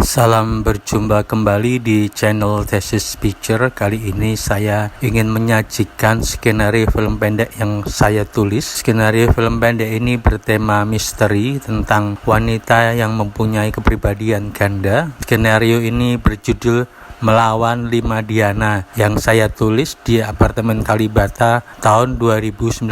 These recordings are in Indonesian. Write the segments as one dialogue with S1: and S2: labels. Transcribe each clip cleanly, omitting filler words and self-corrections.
S1: Salam berjumpa kembali di channel Thesis Picture. Kali ini saya ingin menyajikan skenario film pendek yang saya tulis. Skenario film pendek ini bertema misteri tentang wanita yang mempunyai kepribadian ganda. Skenario ini berjudul Melawan 5 Diana yang saya tulis di apartemen Kalibata tahun 2019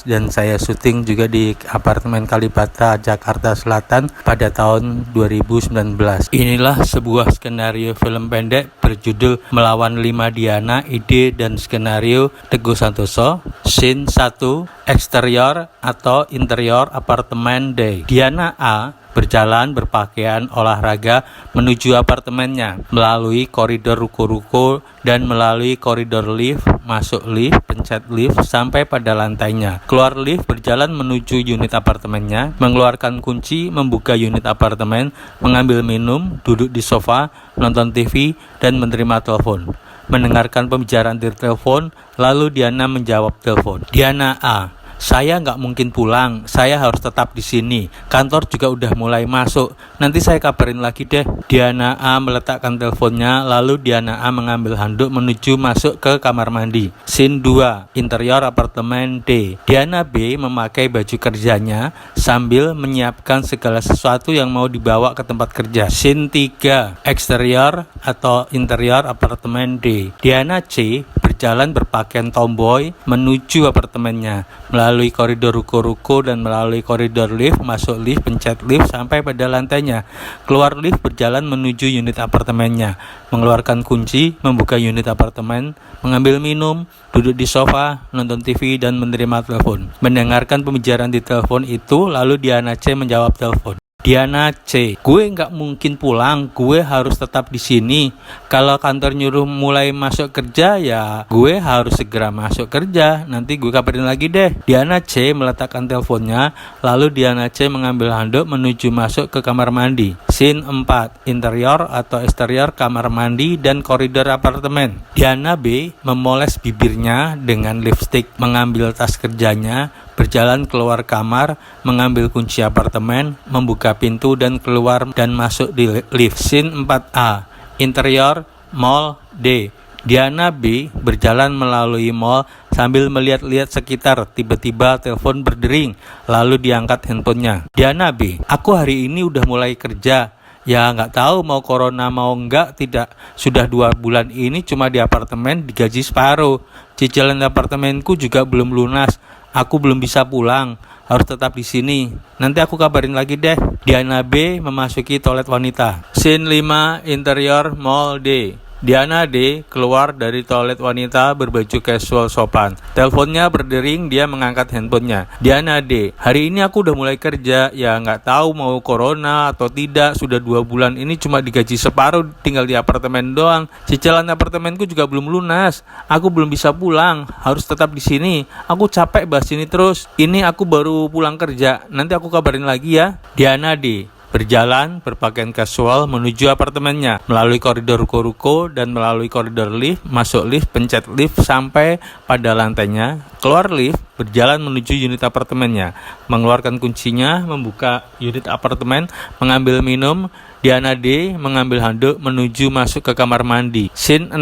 S1: dan saya syuting juga di apartemen Kalibata Jakarta Selatan pada tahun 2019. Inilah sebuah skenario film pendek berjudul Melawan 5 Diana. Ide dan skenario Teguh Santoso. Scene 1, eksterior atau interior apartemen D. Diana A berjalan berpakaian olahraga menuju apartemennya melalui koridor ruko-ruko dan melalui koridor lift, masuk lift, pencet lift sampai pada lantainya. Keluar lift, berjalan menuju unit apartemennya, mengeluarkan kunci, membuka unit apartemen, mengambil minum, duduk di sofa, nonton TV dan menerima telepon. Mendengarkan pembicaraan di telepon, lalu Diana menjawab telepon. Diana A, saya nggak mungkin pulang, saya harus tetap di sini. Kantor juga udah mulai masuk, nanti saya kabarin lagi deh. Diana A meletakkan teleponnya, lalu Diana A mengambil handuk menuju masuk ke kamar mandi. Scene 2, interior apartemen D. Diana B memakai baju kerjanya sambil menyiapkan segala sesuatu yang mau dibawa ke tempat kerja. Scene 3, eksterior atau interior apartemen D. Diana C berjalan berpakaian tomboy menuju apartemennya melalui koridor ruko-ruko dan melalui koridor lift, masuk lift, pencet lift sampai pada lantainya. Keluar lift, berjalan menuju unit apartemennya, mengeluarkan kunci, membuka unit apartemen, mengambil minum, duduk di sofa, nonton TV dan menerima telepon. Mendengarkan pembicaraan di telepon itu, lalu Diana C menjawab telepon. Diana C, gue nggak mungkin pulang, gue harus tetap di sini. Kalau kantor nyuruh mulai masuk kerja, ya gue harus segera masuk kerja. Nanti gue kabarin lagi deh. Diana C meletakkan teleponnya, lalu Diana C mengambil handuk menuju masuk ke kamar mandi. Scene 4, interior atau eksterior kamar mandi dan koridor apartemen. Diana B memoles bibirnya dengan lipstik, mengambil tas kerjanya, berjalan keluar kamar, mengambil kunci apartemen, membuka pintu dan keluar dan masuk di lift. Scene 4A, interior mall D. Diana B berjalan melalui mall sambil melihat-lihat sekitar. Tiba-tiba telepon berdering, lalu diangkat handphonenya. Diana B, aku hari ini udah mulai kerja. Ya nggak tahu mau corona mau nggak tidak. Sudah 2 bulan ini cuma di apartemen digaji separuh. Cicilan apartemenku juga belum lunas. Aku belum bisa pulang, harus tetap di sini. Nanti aku kabarin lagi deh. Diana B memasuki toilet wanita. Scene 5, interior mall D. Diana D keluar dari toilet wanita berbaju casual sopan. Teleponnya berdering, dia mengangkat handphonenya. Diana D, hari ini aku udah mulai kerja. Ya nggak tahu mau corona atau tidak. Sudah 2 bulan ini cuma digaji separuh, tinggal di apartemen doang. Cicilan apartemenku juga belum lunas. Aku belum bisa pulang, harus tetap di sini. Aku capek bahas ini terus. Ini aku baru pulang kerja. Nanti aku kabarin lagi ya. Diana D berjalan berpakaian casual menuju apartemennya melalui koridor ruko-ruko dan melalui koridor lift, masuk lift, pencet lift sampai pada lantainya. Keluar lift, berjalan menuju unit apartemennya, mengeluarkan kuncinya, membuka unit apartemen, mengambil minum. Diana D mengambil handuk menuju masuk ke kamar mandi. Scene 6,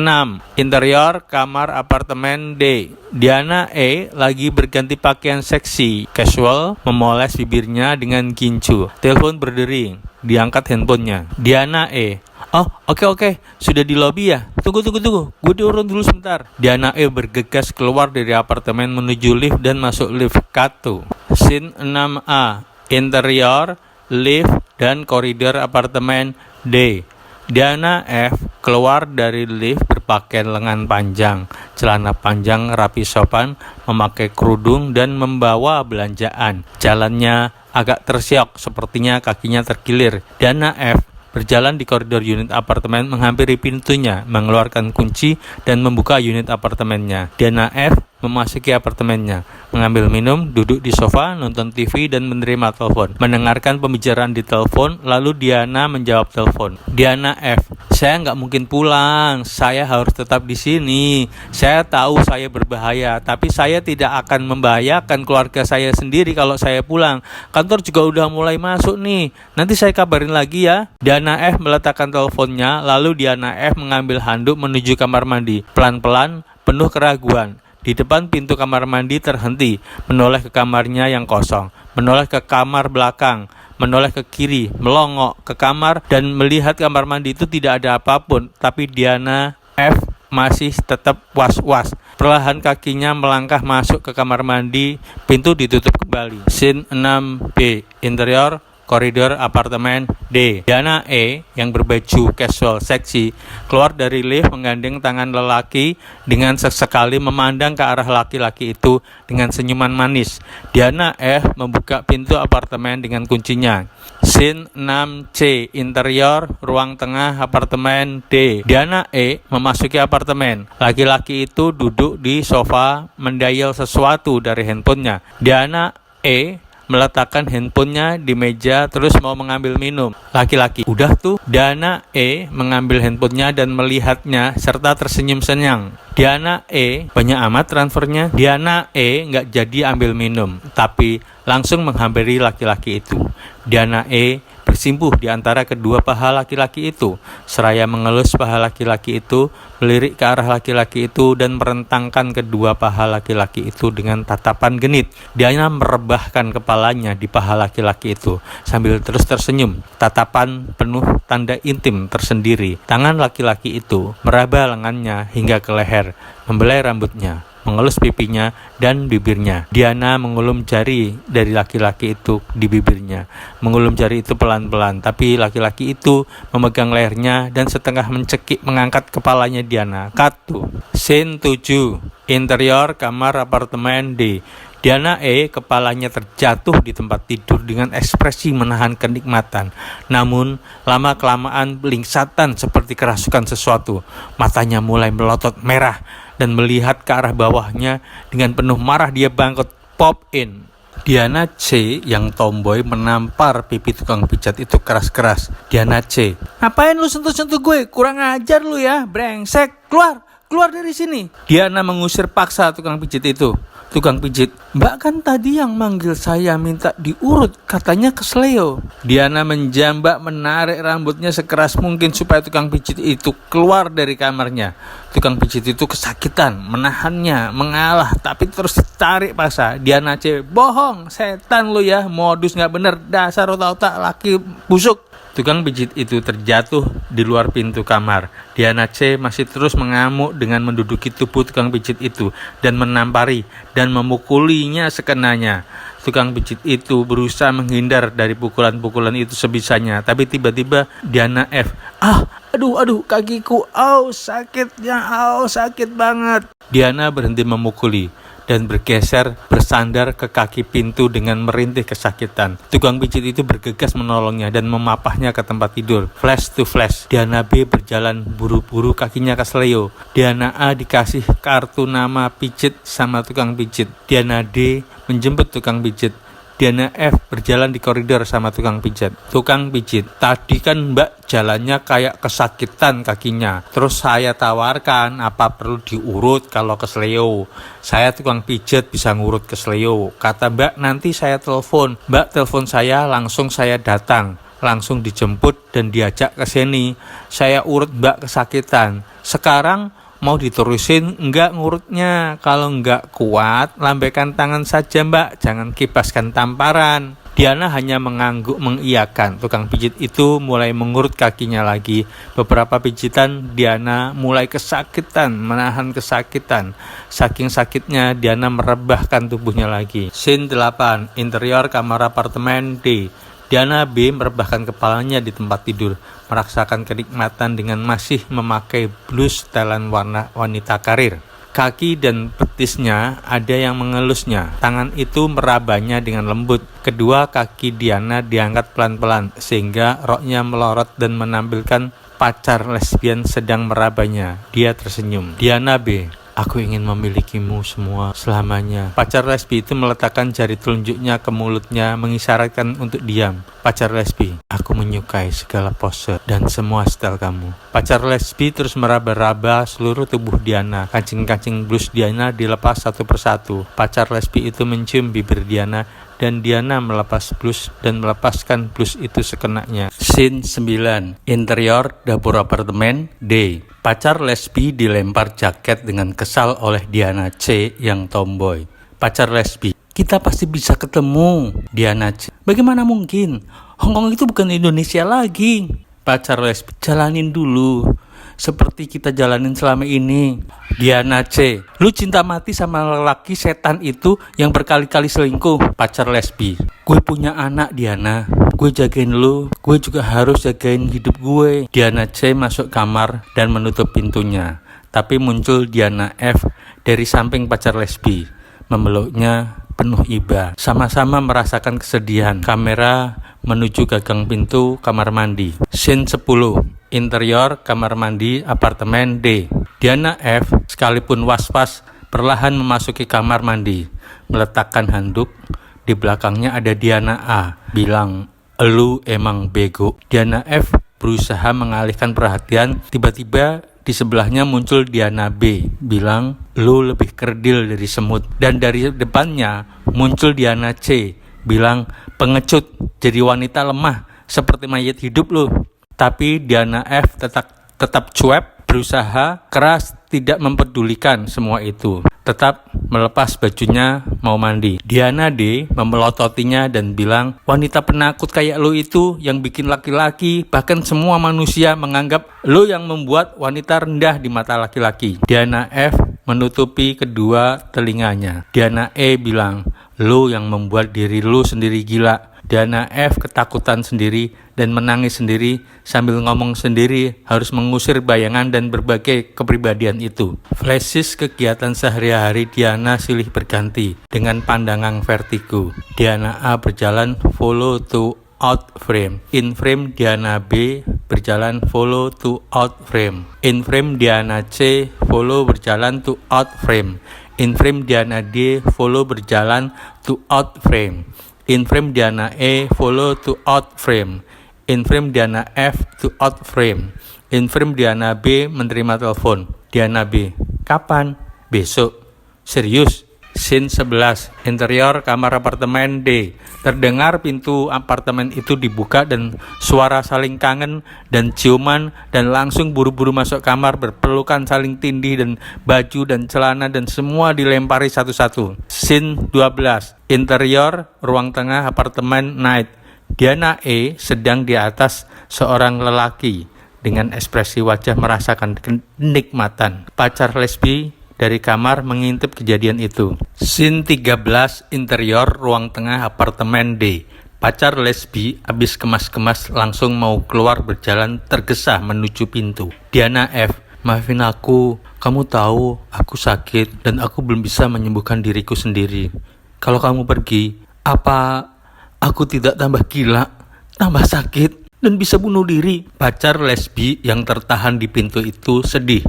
S1: interior kamar apartemen D. Diana E lagi berganti pakaian seksi, casual, memoles bibirnya dengan gincu. Telepon berdering, diangkat handphonenya. Diana E, oh oke, sudah di lobi ya? Tunggu, gue diurun dulu sebentar. Diana E bergegas keluar dari apartemen menuju lift dan masuk lift. Cut. Scene 6A, interior, lift, dan koridor apartemen D. Diana F keluar dari lift berpakaian lengan panjang, celana panjang rapi sopan, memakai kerudung dan membawa belanjaan. Jalannya agak tersiok, sepertinya kakinya terkilir. Diana F berjalan di koridor unit apartemen, menghampiri pintunya, mengeluarkan kunci dan membuka unit apartemennya. Diana F memasuki apartemennya, mengambil minum, duduk di sofa, nonton TV, dan menerima telepon. Mendengarkan pembicaraan di telepon, lalu Diana menjawab telepon. Diana F, saya nggak mungkin pulang, saya harus tetap di sini. Saya tahu saya berbahaya, tapi saya tidak akan membahayakan keluarga saya sendiri kalau saya pulang. Kantor juga udah mulai masuk nih, nanti saya kabarin lagi ya. Diana F meletakkan teleponnya, lalu Diana F mengambil handuk menuju kamar mandi. Pelan-pelan, penuh keraguan. Di depan pintu kamar mandi terhenti, menoleh ke kamarnya yang kosong, menoleh ke kamar belakang, menoleh ke kiri, melongok ke kamar dan melihat kamar mandi itu tidak ada apapun, tapi Diana F masih tetap was-was. Perlahan kakinya melangkah masuk ke kamar mandi, pintu ditutup kembali. Scene 6B, interior koridor apartemen D. Diana E yang berbaju casual seksi keluar dari lift menggandeng tangan lelaki dengan sesekali memandang ke arah laki-laki itu dengan senyuman manis. Diana F membuka pintu apartemen dengan kuncinya. Scene 6C, interior ruang tengah apartemen D. Diana E memasuki apartemen. Laki-laki itu duduk di sofa mendial sesuatu dari handphonenya. Diana E meletakkan handphonenya di meja terus mau mengambil minum. Laki-laki, udah tuh. Diana E mengambil handphonenya dan melihatnya serta tersenyum senang. Diana E, banyak amat transfernya. Diana E nggak jadi ambil minum, tapi langsung menghampiri laki-laki itu. Diana E bersimpuh di antara kedua paha laki-laki itu. Seraya mengelus paha laki-laki itu, melirik ke arah laki-laki itu dan merentangkan kedua paha laki-laki itu dengan tatapan genit. Diana merebahkan kepalanya di paha laki-laki itu sambil terus tersenyum. Tatapan penuh tanda intim tersendiri. Tangan laki-laki itu meraba lengannya hingga ke leher, membelai rambutnya, mengelus pipinya dan bibirnya. Diana mengulum jari dari laki-laki itu di bibirnya. Mengulum jari itu pelan-pelan, tapi laki-laki itu memegang lehernya dan setengah mencekik mengangkat kepalanya Diana. Katu. Scene 7, interior kamar apartemen D. Diana E kepalanya terjatuh di tempat tidur dengan ekspresi menahan kenikmatan. Namun lama-kelamaan belingsatan seperti kerasukan sesuatu. Matanya mulai melotot merah dan melihat ke arah bawahnya. Dengan penuh marah dia bangkit pop in. Diana C yang tomboy menampar pipi tukang pijat itu keras-keras. Diana C, ngapain lu sentuh-sentuh gue? Kurang ajar lu ya, brengsek. Keluar dari sini. Diana mengusir paksa tukang pijit itu. Tukang pijit, mbak kan tadi yang manggil saya minta diurut, katanya kesleo. Diana menjambak menarik rambutnya sekeras mungkin supaya tukang pijit itu keluar dari kamarnya. Tukang pijit itu kesakitan, menahannya, mengalah, tapi terus ditarik paksa. Diana C, bohong, setan lu ya, modus gak bener, dasar otak-otak laki busuk. Tukang pijit itu terjatuh di luar pintu kamar. Diana C masih terus mengamuk dengan menduduki tubuh tukang pijit itu dan menampari dan memukulinya sekenanya. Tukang pijit itu berusaha menghindar dari pukulan-pukulan itu sebisanya, tapi tiba-tiba Diana F, aduh kakiku, sakit banget. Diana berhenti memukuli dan bergeser bersandar ke kaki pintu dengan merintih kesakitan. Tukang pijit itu bergegas menolongnya dan memapahnya ke tempat tidur. Flash to flash, Diana B berjalan buru-buru kakinya ke seleo. Diana A dikasih kartu nama pijit sama tukang pijit. Diana D menjemput tukang pijit. Diana F berjalan di koridor sama tukang pijat. Tukang pijit, tadi kan mbak jalannya kayak kesakitan kakinya. Terus saya tawarkan apa perlu diurut kalau kesleo. Saya tukang pijat bisa ngurut kesleo. Kata mbak nanti saya telepon. Mbak telepon saya langsung saya datang. Langsung dijemput dan diajak ke sini. Saya urut mbak kesakitan. Sekarang mau diterusin enggak ngurutnya? Kalau enggak kuat, lambaikan tangan saja mbak, jangan kipaskan tamparan. Diana hanya mengangguk mengiyakan. Tukang pijit itu mulai mengurut kakinya lagi. Beberapa pijitan Diana mulai kesakitan, menahan kesakitan. Saking sakitnya Diana merebahkan tubuhnya lagi. Scene 8, interior kamar apartemen D. Diana B merebahkan kepalanya di tempat tidur, merasakan kenikmatan dengan masih memakai blus setelan warna wanita karir. Kaki dan betisnya ada yang mengelusnya. Tangan itu merabanya dengan lembut. Kedua kaki Diana diangkat pelan-pelan sehingga roknya melorot dan menampilkan pacar lesbian sedang merabanya. Dia tersenyum. Diana B, Aku ingin memilikimu semua selamanya. Pacar lesbi itu meletakkan jari telunjuknya ke mulutnya, mengisyaratkan untuk diam. Pacar lesbi, aku menyukai segala pose dan semua style kamu. Pacar lesbi terus meraba-raba seluruh tubuh Diana. Kancing-kancing blus Diana dilepas satu persatu. Pacar lesbi itu mencium bibir Diana dan Diana melepas blus dan melepaskan blus itu sekenanya. Scene 9. Interior dapur apartemen D. Pacar lesbi dilempar jaket dengan kesal oleh Diana C yang tomboy. Pacar lesbi, kita pasti bisa ketemu. Diana C, bagaimana mungkin? Hongkong itu bukan Indonesia lagi. Pacar lesbi, jalanin dulu seperti kita jalanin selama ini. Diana C, lu cinta mati sama lelaki setan itu yang berkali-kali selingkuh. Pacar lesbi, gue punya anak Diana, gue jagain lu, gue juga harus jagain hidup gue. Diana C masuk kamar dan menutup pintunya. Tapi muncul Diana F dari samping pacar lesbi, memeluknya penuh iba. Sama-sama merasakan kesedihan. Kamera menuju gagang pintu kamar mandi. Scene 10. Interior kamar mandi apartemen D. Diana F sekalipun was-was perlahan memasuki kamar mandi, meletakkan handuk. Di belakangnya ada Diana A, bilang, "Elu emang bego." Diana F berusaha mengalihkan perhatian. Tiba-tiba di sebelahnya muncul Diana B, bilang, "Lu lebih kerdil dari semut." Dan dari depannya muncul Diana C, bilang, "Pengecut, jadi wanita lemah seperti mayat hidup lu." Tapi Diana F tetap cuek, berusaha keras tidak mempedulikan semua itu. Tetap melepas bajunya mau mandi. Diana D memelototinya dan bilang, "Wanita penakut kayak lo itu yang bikin laki-laki, bahkan semua manusia menganggap lo yang membuat wanita rendah di mata laki-laki." Diana F menutupi kedua telinganya. Diana E bilang, "Lo yang membuat diri lo sendiri gila." Diana F ketakutan sendiri dan menangis sendiri sambil ngomong sendiri, harus mengusir bayangan dan berbagai kepribadian itu. Flashes kegiatan sehari-hari Diana silih berganti dengan pandangan vertigo. Diana A berjalan follow to out frame. In frame Diana B berjalan follow to out frame. In frame Diana C follow berjalan to out frame. In frame Diana D follow berjalan to out frame. In frame Diana E follow to out frame. In frame Diana F to out frame. In frame Diana B menerima telepon. Diana B, kapan? Besok. Serius? Scene 11. Interior kamar apartemen D. Terdengar pintu apartemen itu dibuka dan suara saling kangen dan ciuman, dan langsung buru-buru masuk kamar berpelukan saling tindih dan baju dan celana dan semua dilempari satu-satu. Scene 12. Interior ruang tengah apartemen night. Diana E sedang di atas seorang lelaki dengan ekspresi wajah merasakan kenikmatan. Pacar lesbi dari kamar mengintip kejadian itu. Scene 13. Interior ruang tengah apartemen D. Pacar lesbi habis kemas-kemas langsung mau keluar berjalan tergesa menuju pintu. Diana F, maafin aku, kamu tahu aku sakit dan aku belum bisa menyembuhkan diriku sendiri. Kalau kamu pergi, apa aku tidak tambah gila, tambah sakit, dan bisa bunuh diri? Pacar lesbi yang tertahan di pintu itu sedih,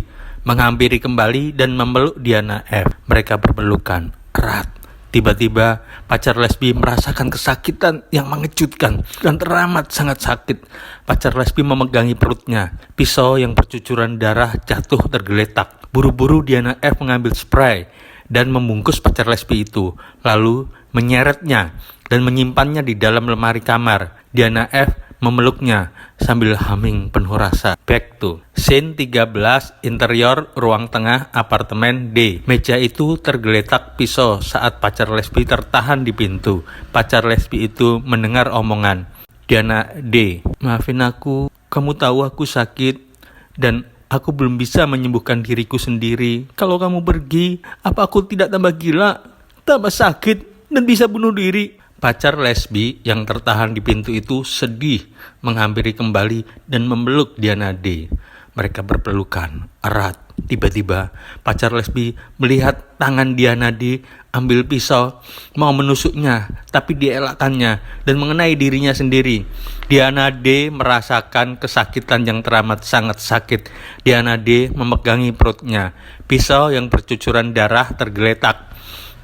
S1: menghampiri kembali dan memeluk Diana F. Mereka berpelukan erat. Tiba-tiba pacar lesbi merasakan kesakitan yang mengejutkan dan teramat sangat sakit. Pacar lesbi memegangi perutnya. Pisau yang bercucuran darah jatuh tergeletak. Buru-buru Diana F mengambil spray dan membungkus pacar lesbi itu, lalu menyeretnya dan menyimpannya di dalam lemari kamar. Diana F memeluknya sambil humming penuh rasa. Back to scene 13. Interior ruang tengah apartemen D. Meja itu tergeletak pisau saat pacar lesbi tertahan di pintu. Pacar lesbi itu mendengar omongan Diana D, maafin aku, kamu tahu aku sakit dan aku belum bisa menyembuhkan diriku sendiri. Kalau kamu pergi, apa aku tidak tambah gila, tambah sakit, dan bisa bunuh diri? Pacar lesbi yang tertahan di pintu itu sedih, menghampiri kembali dan memeluk Diana D. Mereka berpelukan erat. Tiba-tiba pacar lesbi melihat tangan Diana D ambil pisau mau menusuknya, tapi dielakkannya dan mengenai dirinya sendiri. Diana D merasakan kesakitan yang teramat sangat sakit. Diana D memegangi perutnya. Pisau yang bercucuran darah tergeletak.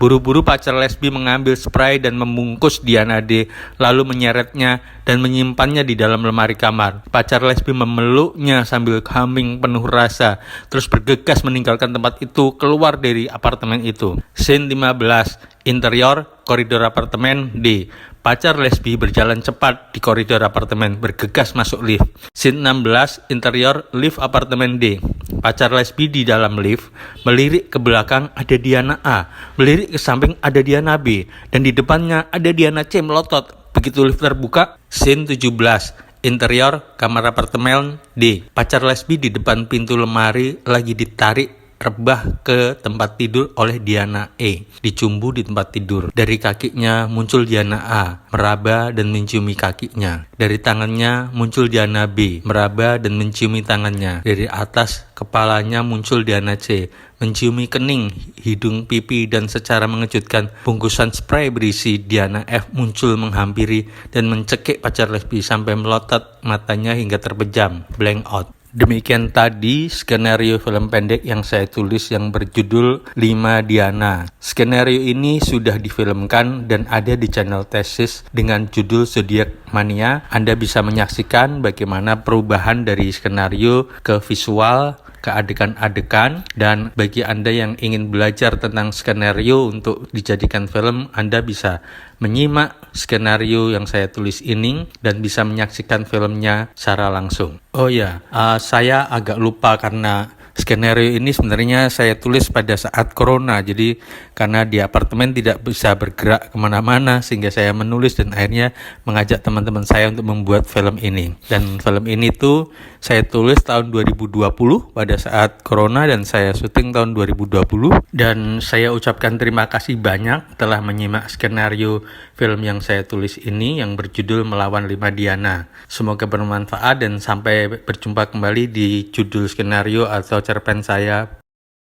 S1: Buru-buru pacar lesbi mengambil spray dan membungkus Diana D, lalu menyeretnya dan menyimpannya di dalam lemari kamar. Pacar lesbi memeluknya sambil humming penuh rasa, terus bergegas meninggalkan tempat itu, keluar dari apartemen itu. Scene 15, interior koridor apartemen D. Pacar lesbi berjalan cepat di koridor apartemen, bergegas masuk lift. Scene 16, interior lift apartemen D. Pacar lesbi di dalam lift, melirik ke belakang ada Diana A, melirik ke samping ada Diana B, dan di depannya ada Diana C melotot. Begitu lift terbuka, scene 17, interior kamar apartemen D. Pacar lesbi di depan pintu lemari lagi ditarik rebah ke tempat tidur oleh Diana E. Dicumbu di tempat tidur. Dari kakinya muncul Diana A, meraba dan menciumi kakinya. Dari tangannya muncul Diana B, meraba dan menciumi tangannya. Dari atas kepalanya muncul Diana C, menciumi kening, hidung, pipi, dan secara mengejutkan bungkusan spray berisi Diana F muncul menghampiri dan mencekik pacar lesbi sampai melotot matanya hingga terpejam, blank out. Demikian tadi skenario film pendek yang saya tulis yang berjudul 5 Diana. Skenario ini sudah difilmkan dan ada di channel Thesis dengan judul Zodiac Mania. Anda bisa menyaksikan bagaimana perubahan dari skenario ke visual, ke adegan-adegan, dan bagi Anda yang ingin belajar tentang skenario untuk dijadikan film, Anda bisa menyimak skenario yang saya tulis ini dan bisa menyaksikan filmnya secara langsung. Oh ya, saya agak lupa karena skenario ini sebenarnya saya tulis pada saat corona, jadi karena di apartemen tidak bisa bergerak kemana-mana sehingga saya menulis dan akhirnya mengajak teman-teman saya untuk membuat film ini. Dan film ini tuh saya tulis tahun 2020 pada saat corona dan saya syuting tahun 2020, dan saya ucapkan terima kasih banyak telah menyimak skenario film yang saya tulis ini yang berjudul Melawan 5 Diana. Semoga bermanfaat dan sampai berjumpa kembali di judul skenario atau cerpen saya